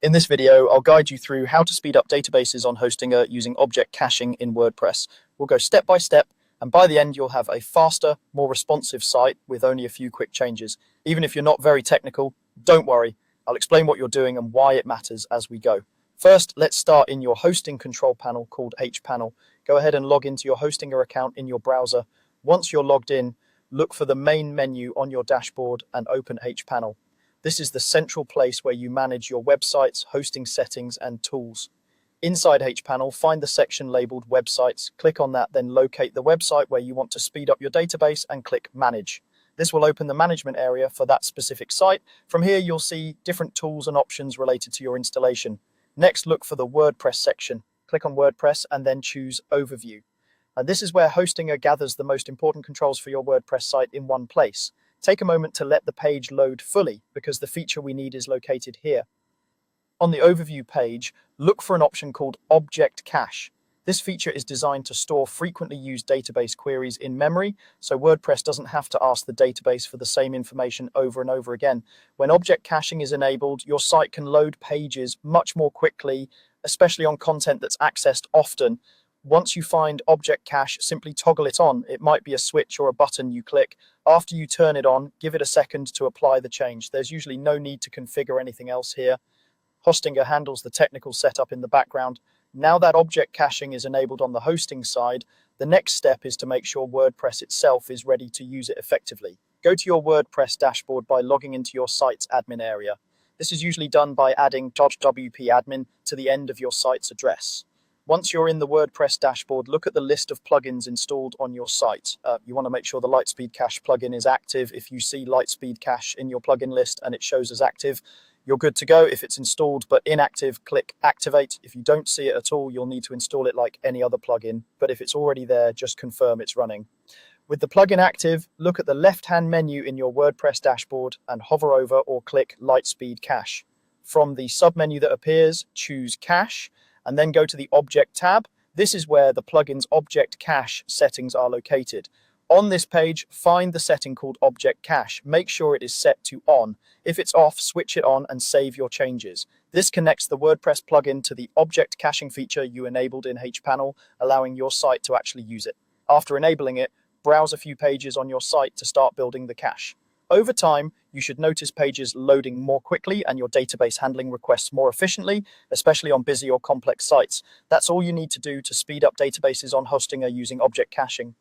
In this video, I'll guide you through how to speed up databases on Hostinger using object caching in WordPress. We'll go step by step, and by the end, you'll have a faster, more responsive site with only a few quick changes. Even if you're not very technical, don't worry. I'll explain what you're doing and why it matters as we go. First, let's start in your hosting control panel called hPanel. Go ahead and log into your Hostinger account in your browser. Once you're logged in, look for the main menu on your dashboard and open hPanel. This is the central place where you manage your websites, hosting settings, and tools. Inside hPanel, find the section labeled Websites. Click on that, then locate the website where you want to speed up your database and click Manage. This will open the management area for that specific site. From here, you'll see different tools and options related to your installation. Next, look for the WordPress section. Click on WordPress and then choose Overview. And this is where Hostinger gathers the most important controls for your WordPress site in one place. Take a moment to let the page load fully because the feature we need is located here. On the overview page, look for an option called Object Cache. This feature is designed to store frequently used database queries in memory, so WordPress doesn't have to ask the database for the same information over and over again. When object caching is enabled, your site can load pages much more quickly, especially on content that's accessed often. Once you find object cache, simply toggle it on. It might be a switch or a button you click. After you turn it on, give it a second to apply the change. There's usually no need to configure anything else here. Hostinger handles the technical setup in the background. Now that object caching is enabled on the hosting side, the next step is to make sure WordPress itself is ready to use it effectively. Go to your WordPress dashboard by logging into your site's admin area. This is usually done by adding .wp-admin to the end of your site's address. Once you're in the WordPress dashboard, look at the list of plugins installed on your site. You want to make sure the Lightspeed Cache plugin is active. If you see Lightspeed Cache in your plugin list and it shows as active, you're good to go. If it's installed but inactive, click Activate. If you don't see it at all, you'll need to install it like any other plugin. But if it's already there, just confirm it's running. With the plugin active, look at the left-hand menu in your WordPress dashboard and hover over or click Lightspeed Cache. From the submenu that appears, choose Cache, and then go to the Object tab. This is where the plugin's Object Cache settings are located. On this page, find the setting called Object Cache. Make sure it is set to on. If it's off, switch it on and save your changes. This connects the WordPress plugin to the object caching feature you enabled in hPanel, allowing your site to actually use it. After enabling it, browse a few pages on your site to start building the cache. Over time, you should notice pages loading more quickly and your database handling requests more efficiently, especially on busy or complex sites. That's all you need to do to speed up databases on Hostinger using object caching.